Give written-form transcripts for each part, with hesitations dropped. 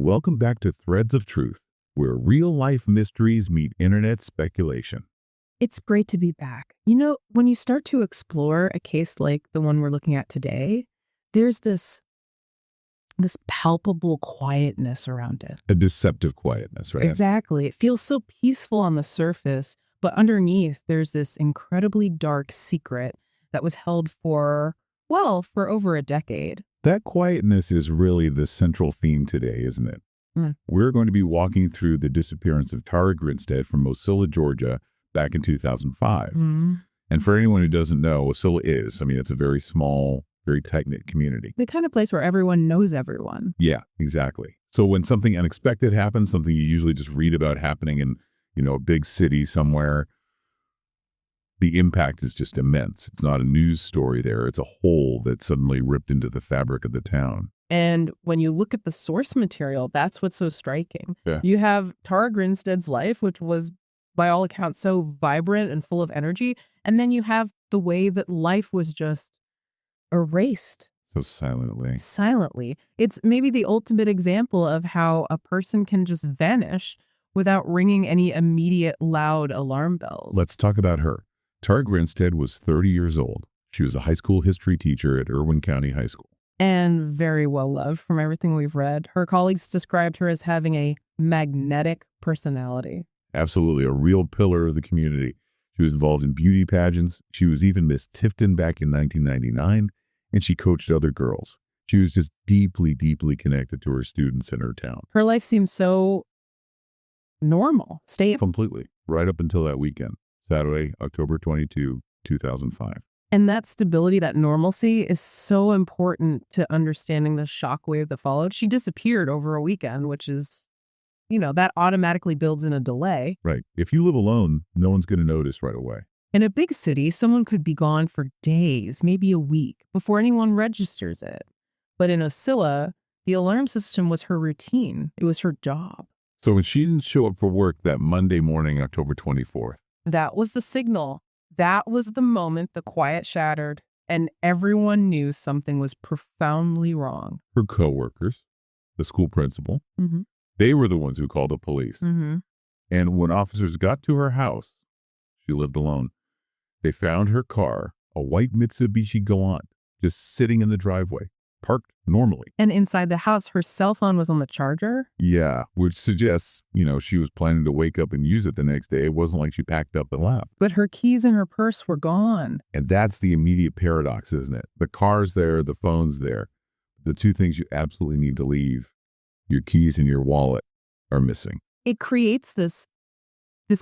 Welcome back to Threads of Truth, where real-life mysteries meet internet speculation. It's great to be back. You know, when you start to explore a case like the one we're looking at today, there's this palpable quietness around it. A deceptive quietness, right? Exactly. It feels so peaceful on the surface, but underneath there's this incredibly dark secret that was held for over a decade. That quietness is really the central theme today, isn't it? We're going to be walking through the disappearance of Tara Grinstead from Ocilla, Georgia, back in 2005. And for anyone who doesn't know, Ocilla it's a very small, very tight-knit community. The kind of place where everyone knows everyone. Yeah, exactly. So when something unexpected happens, something you usually just read about happening in, a big city somewhere, the impact is just immense. It's not a news story there. It's a hole that's suddenly ripped into the fabric of the town. And when you look at the source material, that's what's so striking. Yeah. You have Tara Grinstead's life, which was, by all accounts, so vibrant and full of energy. And then you have the way that life was just erased. So silently. Silently. It's maybe the ultimate example of how a person can just vanish without ringing any immediate loud alarm bells. Let's talk about her. Tara Grinstead was 30 years old. She was a high school history teacher at Irwin County High School. And very well loved from everything we've read. Her colleagues described her as having a magnetic personality. Absolutely, a real pillar of the community. She was involved in beauty pageants. She was even Miss Tifton back in 1999, and she coached other girls. She was just deeply, deeply connected to her students in her town. Her life seems so normal, stable. Completely, right up until that weekend, Saturday, October 22, 2005. And that stability, that normalcy is so important to understanding the shockwave that followed. She disappeared over a weekend, which is, that automatically builds in a delay. Right. If you live alone, no one's going to notice right away. In a big city, someone could be gone for days, maybe a week, before anyone registers it. But in Ocilla, the alarm system was her routine. It was her job. So when she didn't show up for work that Monday morning, October 24th. That was the signal. That was the moment the quiet shattered, and everyone knew something was profoundly wrong. Her coworkers, the school principal, they were the ones who called the police. And when officers got to her house, she lived alone. They found her car, a white Mitsubishi Galant, just sitting in the driveway, parked normally. And inside the house, her cell phone was on the charger? Yeah, which suggests, she was planning to wake up and use it the next day. It wasn't like she packed up and left. But her keys and her purse were gone. And that's the immediate paradox, isn't it? The car's there, the phone's there. The two things you absolutely need to leave, your keys and your wallet, are missing. It creates this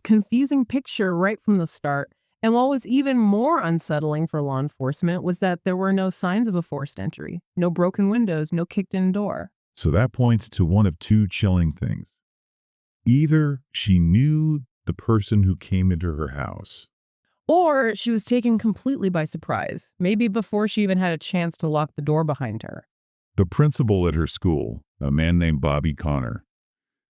confusing picture right from the start. And what was even more unsettling for law enforcement was that there were no signs of a forced entry, no broken windows, no kicked-in door. So that points to one of two chilling things. Either she knew the person who came into her house, or she was taken completely by surprise, maybe before she even had a chance to lock the door behind her. The principal at her school, a man named Bobby Connor,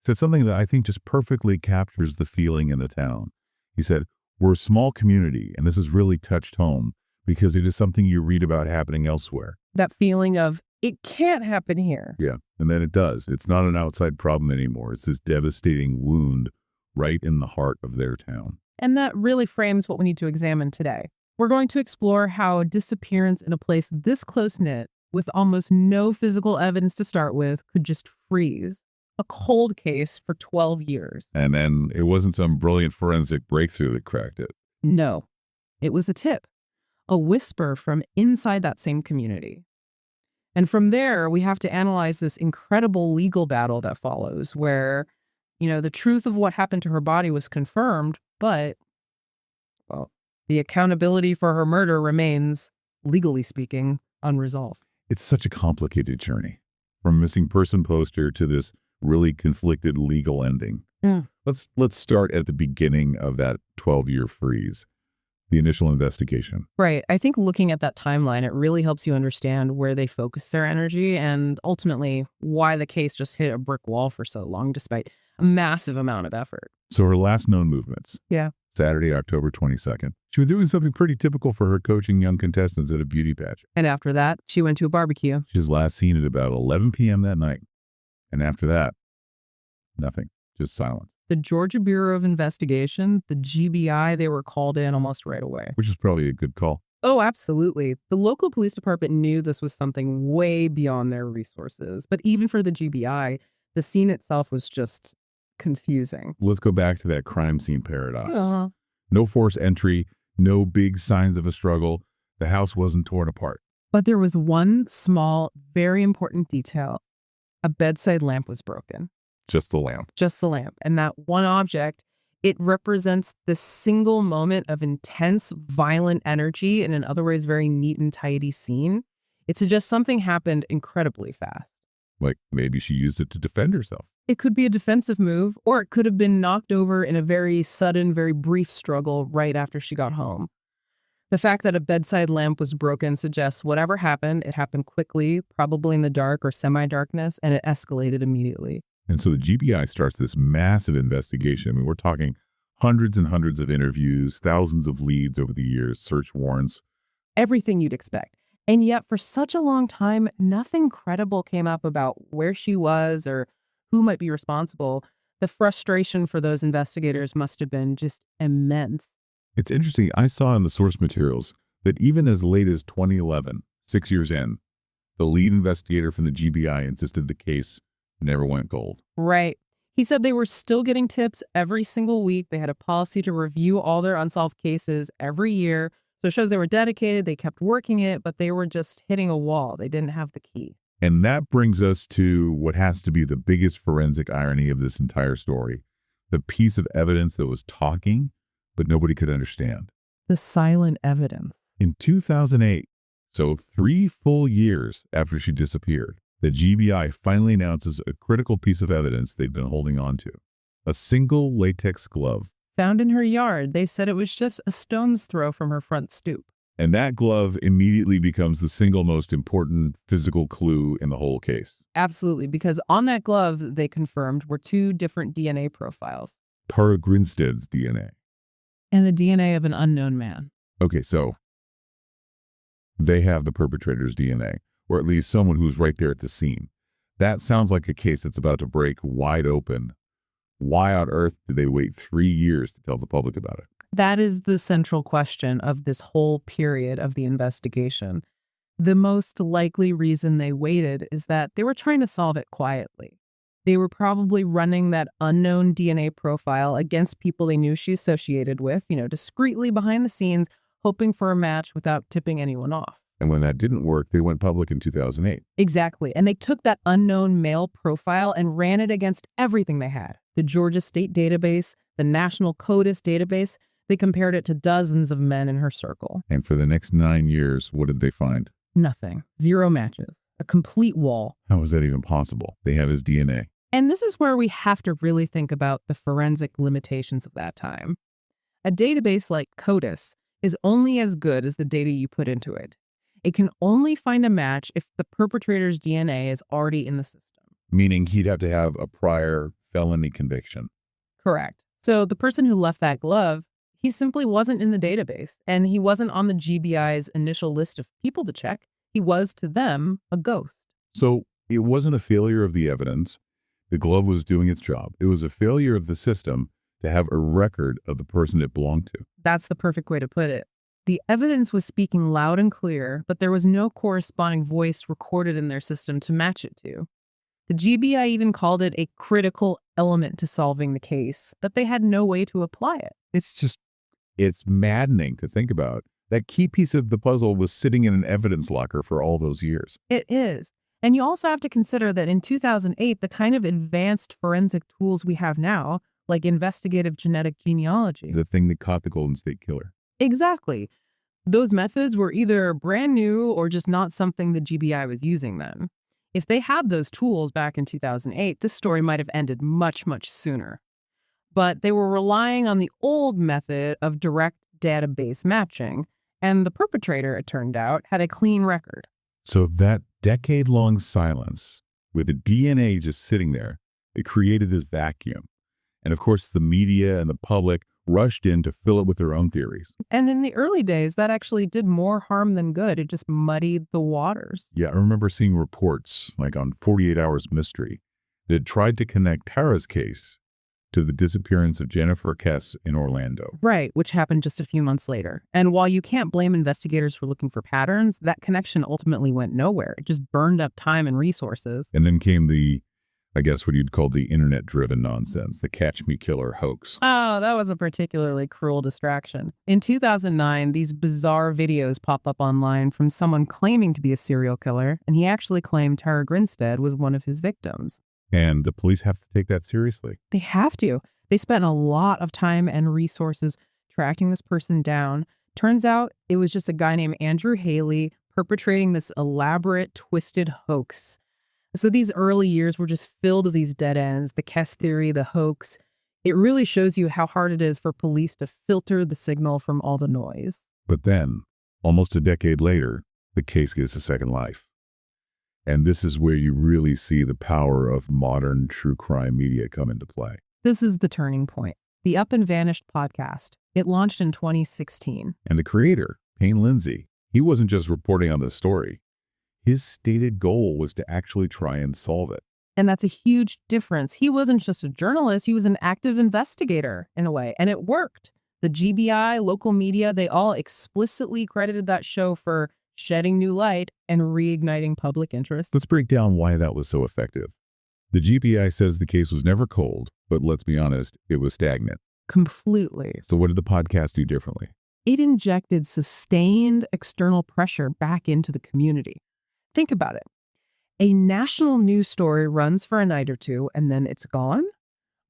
said something that I think just perfectly captures the feeling in the town. He said, "We're a small community, and this has really touched home because it is something you read about happening elsewhere." That feeling of, it can't happen here. Yeah, and then it does. It's not an outside problem anymore. It's this devastating wound right in the heart of their town. And that really frames what we need to examine today. We're going to explore how a disappearance in a place this close-knit, with almost no physical evidence to start with, could just freeze. A cold case for 12 years. And then it wasn't some brilliant forensic breakthrough that cracked it. No, it was a tip, a whisper from inside that same community. And from there, we have to analyze this incredible legal battle that follows where, the truth of what happened to her body was confirmed, but, the accountability for her murder remains, legally speaking, unresolved. It's such a complicated journey, from missing person poster to this really conflicted legal ending. Let's start at the beginning of that 12-year freeze, the initial investigation. Right. I think looking at that timeline, it really helps you understand where they focus their energy and ultimately why the case just hit a brick wall for so long, despite a massive amount of effort. So her last known movements. Yeah. Saturday, October 22nd. She was doing something pretty typical for her coaching young contestants at a beauty pageant. And after that, she went to a barbecue. She was last seen at about 11 p.m. that night. And after that, Nothing. Just silence. The Georgia Bureau of Investigation, the GBI, they were called in almost right away. Which is probably a good call. Oh, absolutely. The local police department knew this was something way beyond their resources. But even for the GBI, the scene itself was just confusing. Let's go back to that crime scene paradox. Uh-huh. No forced entry, no big signs of a struggle. The house wasn't torn apart. But there was one small, very important detail. A bedside lamp was broken. Just the lamp. Just the lamp. And that one object, it represents the single moment of intense, violent energy in an otherwise very neat and tidy scene. It suggests something happened incredibly fast. Like maybe she used it to defend herself. It could be a defensive move, or it could have been knocked over in a very sudden, very brief struggle right after she got home. The fact that a bedside lamp was broken suggests whatever happened, it happened quickly, probably in the dark or semi-darkness, and it escalated immediately. And so the GBI starts this massive investigation. I mean, we're talking hundreds and hundreds of interviews, thousands of leads over the years, search warrants. Everything you'd expect. And yet, for such a long time, nothing credible came up about where she was or who might be responsible. The frustration for those investigators must have been just immense. It's interesting. I saw in the source materials that even as late as 2011, 6 years in, the lead investigator from the GBI insisted the case never went cold. Right. He said they were still getting tips every single week. They had a policy to review all their unsolved cases every year. So it shows they were dedicated. They kept working it, but they were just hitting a wall. They didn't have the key. And that brings us to what has to be the biggest forensic irony of this entire story. The piece of evidence that was talking, but nobody could understand. The silent evidence. In 2008, so 3 full years after she disappeared, the GBI finally announces a critical piece of evidence they've been holding on to. A single latex glove. Found in her yard. They said it was just a stone's throw from her front stoop. And that glove immediately becomes the single most important physical clue in the whole case. Absolutely, because on that glove, they confirmed, were 2 different DNA profiles. Tara Grinstead's DNA. And the DNA of an unknown man. Okay, so they have the perpetrator's DNA, or at least someone who's right there at the scene. That sounds like a case that's about to break wide open. Why on earth did they wait 3 years to tell the public about it? That is the central question of this whole period of the investigation. The most likely reason they waited is that they were trying to solve it quietly. They were probably running that unknown DNA profile against people they knew she associated with, discreetly behind the scenes, hoping for a match without tipping anyone off. And when that didn't work, they went public in 2008. Exactly. And they took that unknown male profile and ran it against everything they had. The Georgia State database, the National CODIS database. They compared it to dozens of men in her circle. And for the next 9 years, what did they find? Nothing. 0 matches. A complete wall. How is that even possible? They have his DNA. And this is where we have to really think about the forensic limitations of that time. A database like CODIS is only as good as the data you put into it. It can only find a match if the perpetrator's DNA is already in the system. Meaning he'd have to have a prior felony conviction. Correct. So the person who left that glove, he simply wasn't in the database, and he wasn't on the GBI's initial list of people to check. He was, to them, a ghost. So it wasn't a failure of the evidence. The glove was doing its job. It was a failure of the system to have a record of the person it belonged to. That's the perfect way to put it. The evidence was speaking loud and clear, but there was no corresponding voice recorded in their system to match it to. The GBI even called it a critical element to solving the case, but they had no way to apply it. It's maddening to think about. That key piece of the puzzle was sitting in an evidence locker for all those years. It is. And you also have to consider that in 2008, the kind of advanced forensic tools we have now, like investigative genetic genealogy. The thing that caught the Golden State Killer. Exactly. Those methods were either brand new or just not something the GBI was using then. If they had those tools back in 2008, this story might have ended much, much sooner. But they were relying on the old method of direct database matching, and the perpetrator, it turned out, had a clean record. So that decade-long silence, with the DNA just sitting there, it created this vacuum. And of course, the media and the public rushed in to fill it with their own theories. And in the early days, that actually did more harm than good. It just muddied the waters. Yeah, I remember seeing reports, like on 48 Hours Mystery, that tried to connect Tara's case to the disappearance of Jennifer Kess in Orlando. Right, which happened just a few months later. And while you can't blame investigators for looking for patterns, that connection ultimately went nowhere. It just burned up time and resources. And then came the, I guess what you'd call the internet-driven nonsense, the Catch Me Killer hoax. Oh, that was a particularly cruel distraction. In 2009, these bizarre videos pop up online from someone claiming to be a serial killer, and he actually claimed Tara Grinstead was one of his victims. And the police have to take that seriously. They have to. They spent a lot of time and resources tracking this person down. Turns out it was just a guy named Andrew Haley perpetrating this elaborate, twisted hoax. So these early years were just filled with these dead ends, the Kess theory, the hoax. It really shows you how hard it is for police to filter the signal from all the noise. But then, almost a decade later, the case gets a second life. And this is where you really see the power of modern true crime media come into play. This is the turning point. The Up and Vanished podcast. It launched in 2016. And the creator, Payne Lindsay, he wasn't just reporting on the story. His stated goal was to actually try and solve it. And that's a huge difference. He wasn't just a journalist, he was an active investigator in a way, and it worked. The GBI, local media, they all explicitly credited that show for shedding new light and reigniting public interest. Let's break down why that was so effective. The GBI says the case was never cold, but let's be honest, it was stagnant. Completely. So what did the podcast do differently? It injected sustained external pressure back into the community. Think about it. A national news story runs for a night or two and then it's gone.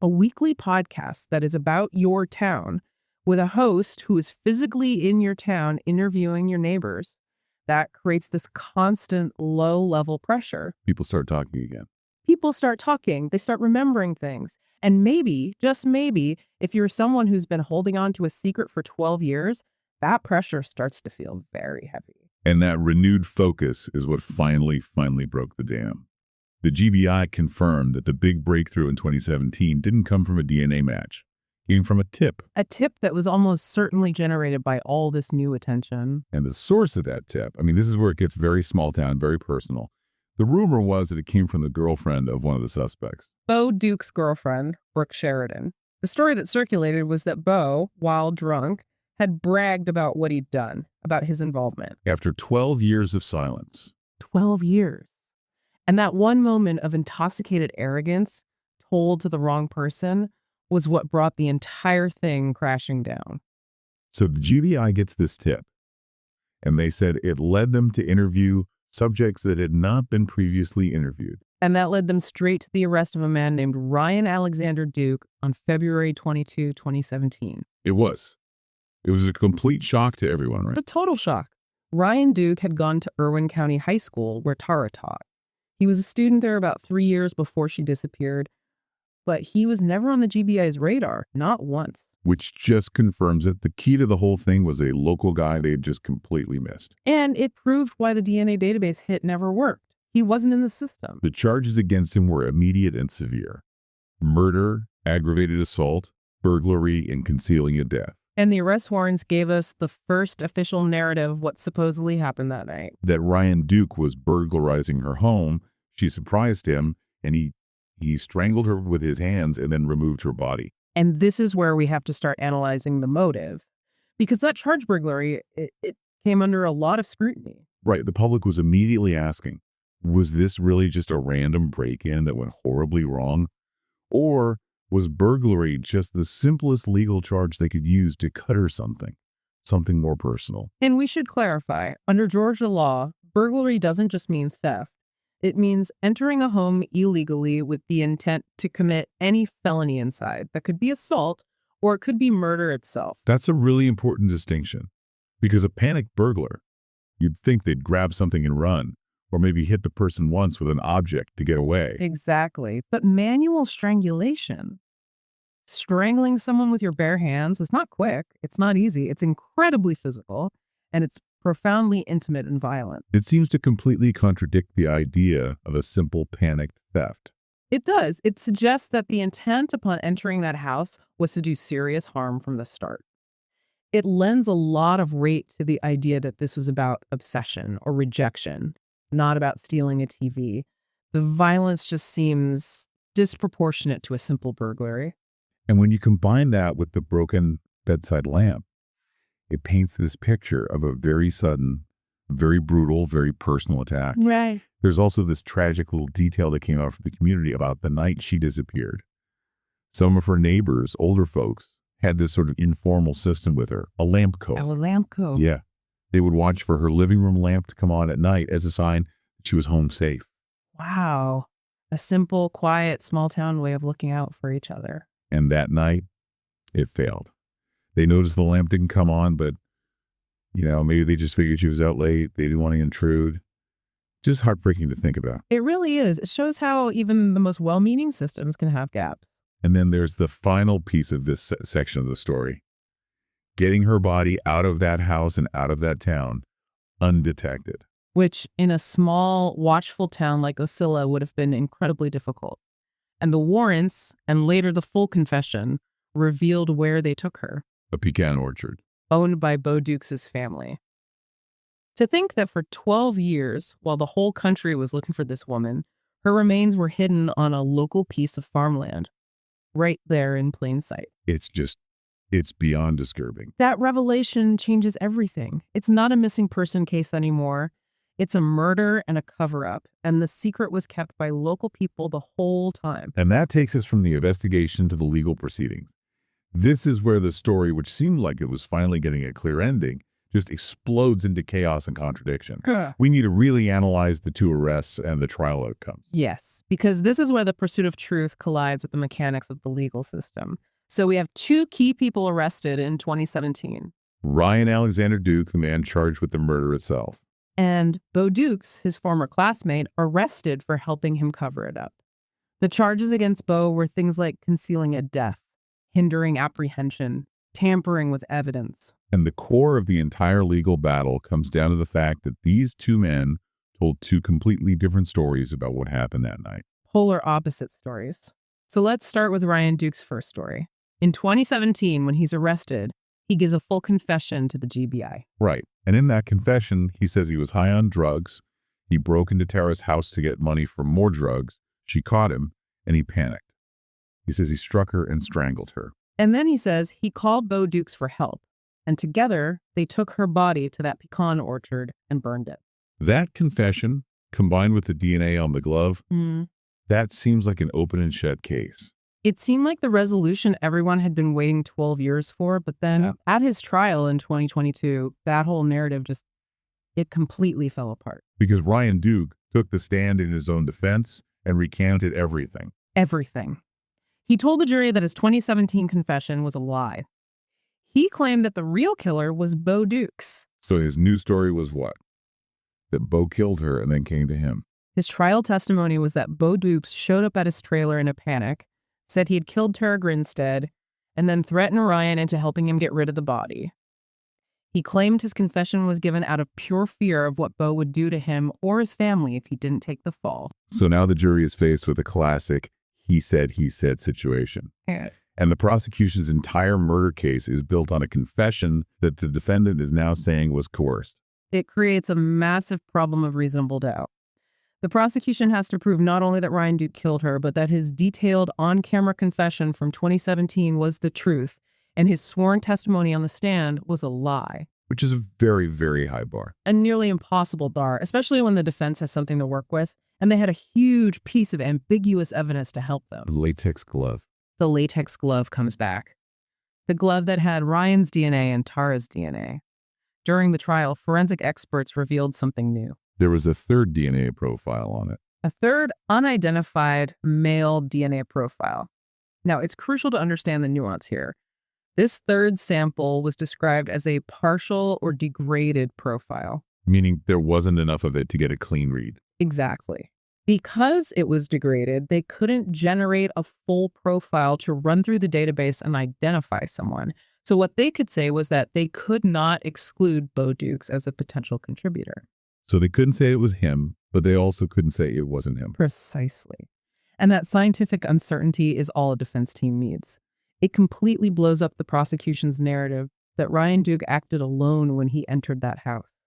A weekly podcast that is about your town with a host who is physically in your town interviewing your neighbors. That creates this constant low-level pressure. People start talking again. People start talking. They start remembering things. And maybe, just maybe, if you're someone who's been holding on to a secret for 12 years, that pressure starts to feel very heavy. And that renewed focus is what finally broke the dam. The GBI confirmed that the big breakthrough in 2017 didn't come from a DNA match. It came from a tip. A tip that was almost certainly generated by all this new attention. And the source of that tip, I mean, this is where it gets very small town, very personal. The rumor was that it came from the girlfriend of one of the suspects. Bo Duke's girlfriend, Brooke Sheridan. The story that circulated was that Bo, while drunk, had bragged about what he'd done, about his involvement. After 12 years of silence. 12 years. And that one moment of intoxicated arrogance told to the wrong person was what brought the entire thing crashing down. So the GBI gets this tip, and they said it led them to interview subjects that had not been previously interviewed. And that led them straight to the arrest of a man named Ryan Alexander Duke on February 22, 2017. It was a complete shock to everyone, right? A total shock. Ryan Duke had gone to Irwin County High School where Tara taught. He was a student there about 3 years before she disappeared, but he was never on the GBI's radar, not once. Which just confirms it. The key to the whole thing was a local guy they had just completely missed. And it proved why the DNA database hit never worked. He wasn't in the system. The charges against him were immediate and severe. Murder, aggravated assault, burglary, and concealing a death. And the arrest warrants gave us the first official narrative of what supposedly happened that night. That Ryan Duke was burglarizing her home. She surprised him, and he strangled her with his hands and then removed her body. And this is where we have to start analyzing the motive. Because that charge burglary, it came under a lot of scrutiny. Right. The public was immediately asking, was this really just a random break-in that went horribly wrong? Or was burglary just the simplest legal charge they could use to cut her something more personal? And we should clarify, under Georgia law, burglary doesn't just mean theft. It means entering a home illegally with the intent to commit any felony inside. That could be assault, or it could be murder itself. That's a really important distinction, because a panicked burglar, you'd think they'd grab something and run, or maybe hit the person once with an object to get away. Exactly. But manual strangulation, strangling someone with your bare hands, is not quick. It's not easy. It's incredibly physical, and it's profoundly intimate and violent. It seems to completely contradict the idea of a simple panicked theft. It does. It suggests that the intent upon entering that house was to do serious harm from the start. It lends a lot of weight to the idea that this was about obsession or rejection, not about stealing a TV. The violence just seems disproportionate to a simple burglary. And when you combine that with the broken bedside lamp, it paints this picture of a very sudden, very brutal, very personal attack. Right. There's also this tragic little detail that came out from the community about the night she disappeared. Some of her neighbors, older folks, had this sort of informal system with her, a lamp code. Oh, a lamp code. Yeah. They would watch for her living room lamp to come on at night as a sign that she was home safe. Wow. A simple, quiet, small-town way of looking out for each other. And that night, it failed. They noticed the lamp didn't come on, but, maybe they just figured she was out late. They didn't want to intrude. Just heartbreaking to think about. It really is. It shows how even the most well-meaning systems can have gaps. And then there's the final piece of this section of the story. Getting her body out of that house and out of that town undetected. Which, in a small, watchful town like Ocilla, would have been incredibly difficult. And the warrants, and later the full confession, revealed where they took her. A pecan orchard. Owned by Bo Dukes' family. To think that for 12 years, while the whole country was looking for this woman, her remains were hidden on a local piece of farmland, right there in plain sight. It's beyond disturbing. That revelation changes everything. It's not a missing person case anymore. It's a murder and a cover-up, and the secret was kept by local people the whole time. And that takes us from the investigation to the legal proceedings. This is where the story, which seemed like it was finally getting a clear ending, just explodes into chaos and contradiction. We need to really analyze the two arrests and the trial outcomes. Yes, because this is where the pursuit of truth collides with the mechanics of the legal system. So we have two key people arrested in 2017. Ryan Alexander Duke, the man charged with the murder itself. And Bo Dukes, his former classmate, arrested for helping him cover it up. The charges against Bo were things like concealing a death, hindering apprehension, tampering with evidence. And the core of the entire legal battle comes down to the fact that these two men told two completely different stories about what happened that night. Polar opposite stories. So let's start with Ryan Duke's first story. In 2017, when he's arrested, he gives a full confession to the GBI. Right. And in that confession, he says he was high on drugs. He broke into Tara's house to get money for more drugs. She caught him, and he panicked. He says he struck her and strangled her. And then he says he called Bo Dukes for help. And together, they took her body to that pecan orchard and burned it. That confession, combined with the DNA on the glove, that seems like an open and shut case. It seemed like the resolution everyone had been waiting 12 years for, but then at his trial in 2022, that whole narrative it completely fell apart. Because Ryan Duke took the stand in his own defense and recounted everything. Everything. He told the jury that his 2017 confession was a lie. He claimed that the real killer was Bo Dukes. So his new story was what? That Bo killed her and then came to him. His trial testimony was that Bo Dukes showed up at his trailer in a panic, said he had killed Tara Grinstead, and then threatened Ryan into helping him get rid of the body. He claimed his confession was given out of pure fear of what Bo would do to him or his family if he didn't take the fall. So now the jury is faced with a classic he said situation. And the prosecution's entire murder case is built on a confession that the defendant is now saying was coerced. It creates a massive problem of reasonable doubt. The prosecution has to prove not only that Ryan Duke killed her, but that his detailed on-camera confession from 2017 was the truth, and his sworn testimony on the stand was a lie. Which is a very, very high bar. A nearly impossible bar, especially when the defense has something to work with, and they had a huge piece of ambiguous evidence to help them. The latex glove. The latex glove comes back. The glove that had Ryan's DNA and Tara's DNA. During the trial, forensic experts revealed something new. There was a third DNA profile on it. A third unidentified male DNA profile. Now, it's crucial to understand the nuance here. This third sample was described as a partial or degraded profile. Meaning there wasn't enough of it to get a clean read. Exactly. Because it was degraded, they couldn't generate a full profile to run through the database and identify someone. So what they could say was that they could not exclude Bo Dukes as a potential contributor. So they couldn't say it was him, but they also couldn't say it wasn't him. Precisely. And that scientific uncertainty is all a defense team needs. It completely blows up the prosecution's narrative that Ryan Duke acted alone when he entered that house.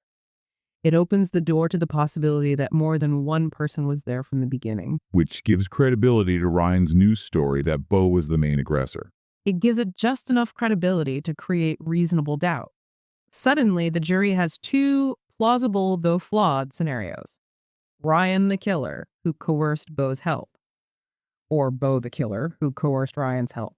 It opens the door to the possibility that more than one person was there from the beginning. Which gives credibility to Ryan's news story that Bo was the main aggressor. It gives it just enough credibility to create reasonable doubt. Suddenly, the jury has two plausible, though flawed, scenarios. Ryan the killer, who coerced Bo's help. Or Bo the killer, who coerced Ryan's help.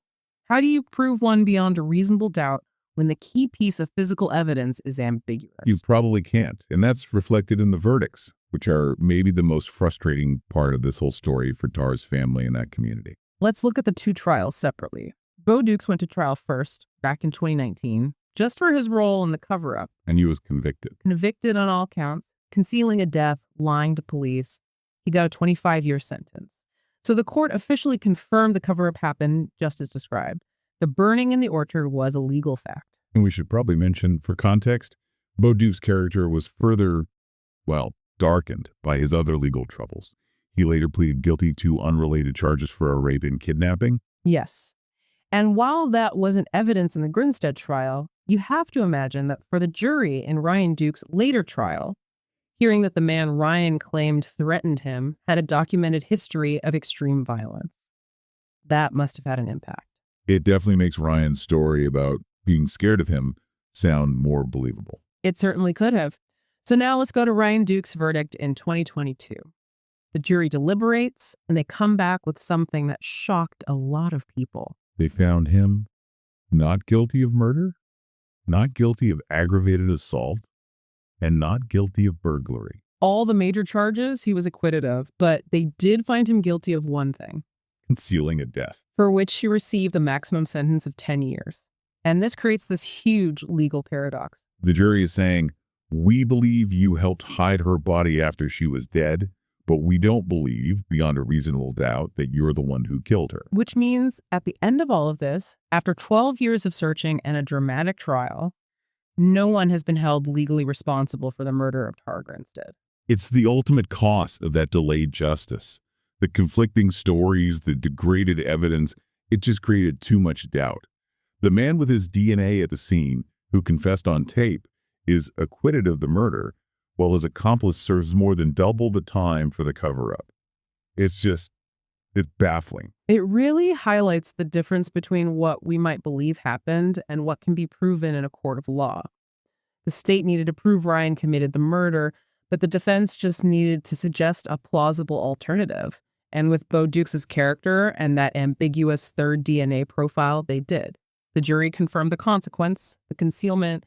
How do you prove one beyond a reasonable doubt when the key piece of physical evidence is ambiguous? You probably can't, and that's reflected in the verdicts, which are maybe the most frustrating part of this whole story for Tara's family and that community. Let's look at the two trials separately. Bo Dukes went to trial first, back in 2019, just for his role in the cover-up. And he was convicted. Convicted on all counts, concealing a death, lying to police. He got a 25-year sentence. So the court officially confirmed the cover-up happened just as described. The burning in the orchard was a legal fact. And we should probably mention, for context, Bo Dukes' character was further, darkened by his other legal troubles. He later pleaded guilty to unrelated charges for a rape and kidnapping. Yes. And while that wasn't evidence in the Grinstead trial, you have to imagine that for the jury in Ryan Dukes' later trial, hearing that the man Ryan claimed threatened him had a documented history of extreme violence. That must have had an impact. It definitely makes Ryan's story about being scared of him sound more believable. It certainly could have. So now let's go to Ryan Dukes' verdict in 2022. The jury deliberates, and they come back with something that shocked a lot of people. They found him not guilty of murder, not guilty of aggravated assault, and not guilty of burglary. All the major charges he was acquitted of, but they did find him guilty of one thing. Concealing a death. For which he received a maximum sentence of 10 years. And this creates this huge legal paradox. The jury is saying, we believe you helped hide her body after she was dead, but we don't believe, beyond a reasonable doubt, that you're the one who killed her. Which means, at the end of all of this, after 12 years of searching and a dramatic trial, no one has been held legally responsible for the murder of Tara Grinstead. It's the ultimate cost of that delayed justice. The conflicting stories, the degraded evidence, it just created too much doubt. The man with his DNA at the scene, who confessed on tape, is acquitted of the murder, while his accomplice serves more than double the time for the cover-up. It's baffling. It really highlights the difference between what we might believe happened and what can be proven in a court of law. The state needed to prove Ryan committed the murder, but the defense just needed to suggest a plausible alternative. And with Bo Dukes' character and that ambiguous third DNA profile, they did. The jury confirmed the consequence, the concealment,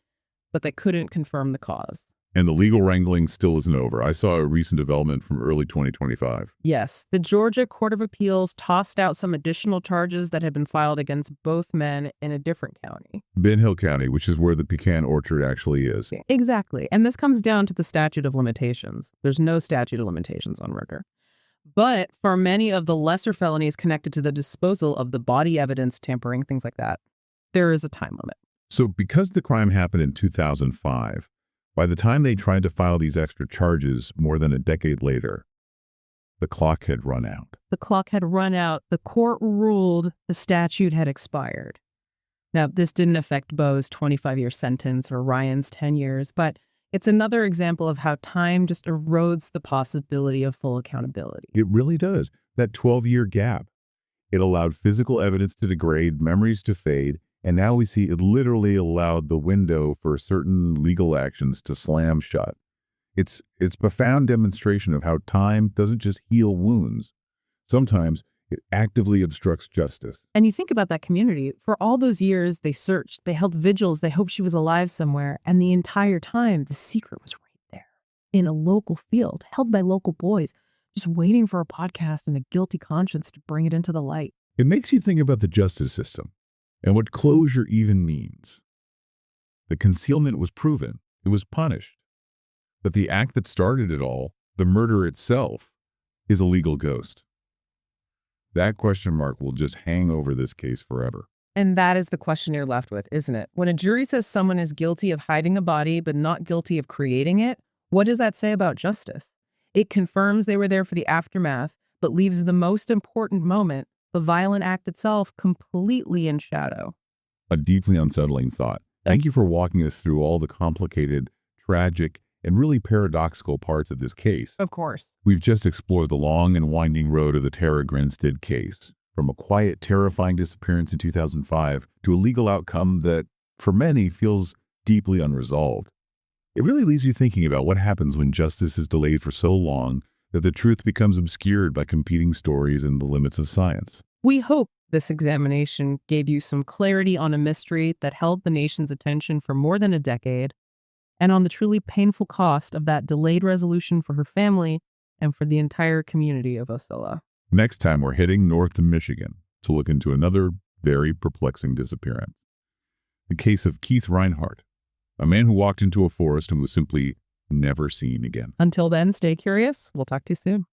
but they couldn't confirm the cause. And the legal wrangling still isn't over. I saw a recent development from early 2025. Yes, the Georgia Court of Appeals tossed out some additional charges that had been filed against both men in a different county. Ben Hill County, which is where the pecan orchard actually is. Exactly. And this comes down to the statute of limitations. There's no statute of limitations on murder. But for many of the lesser felonies connected to the disposal of the body evidence, tampering, things like that, there is a time limit. So because the crime happened in 2005, by the time they tried to file these extra charges more than a decade later, the clock had run out. The clock had run out. The court ruled the statute had expired. Now, this didn't affect Bo's 25-year sentence or Ryan's 10 years, but it's another example of how time just erodes the possibility of full accountability. It really does. That 12-year gap. It allowed physical evidence to degrade, memories to fade, and now we see it literally allowed the window for certain legal actions to slam shut. It's a profound demonstration of how time doesn't just heal wounds. Sometimes it actively obstructs justice. And you think about that community. For all those years, they searched, they held vigils, they hoped she was alive somewhere. And the entire time, the secret was right there in a local field, held by local boys, just waiting for a podcast and a guilty conscience to bring it into the light. It makes you think about the justice system and what closure even means. The concealment was proven. It was punished. But the act that started it all, the murder itself, is a legal ghost. That question mark will just hang over this case forever. And that is the question you're left with, isn't it? When a jury says someone is guilty of hiding a body but not guilty of creating it, what does that say about justice? It confirms they were there for the aftermath, but leaves the most important moment, the violent act itself, completely in shadow. A deeply unsettling thought. Thank you for walking us through all the complicated, tragic, and really paradoxical parts of this case. Of course. We've just explored the long and winding road of the Tara Grinstead case, from a quiet, terrifying disappearance in 2005 to a legal outcome that, for many, feels deeply unresolved. It really leaves you thinking about what happens when justice is delayed for so long that the truth becomes obscured by competing stories and the limits of science. We hope this examination gave you some clarity on a mystery that held the nation's attention for more than a decade, and on the truly painful cost of that delayed resolution for her family and for the entire community of Ocilla. Next time, we're heading north to Michigan to look into another very perplexing disappearance. The case of Keith Reinhardt, a man who walked into a forest and was simply never seen again. Until then, stay curious. We'll talk to you soon.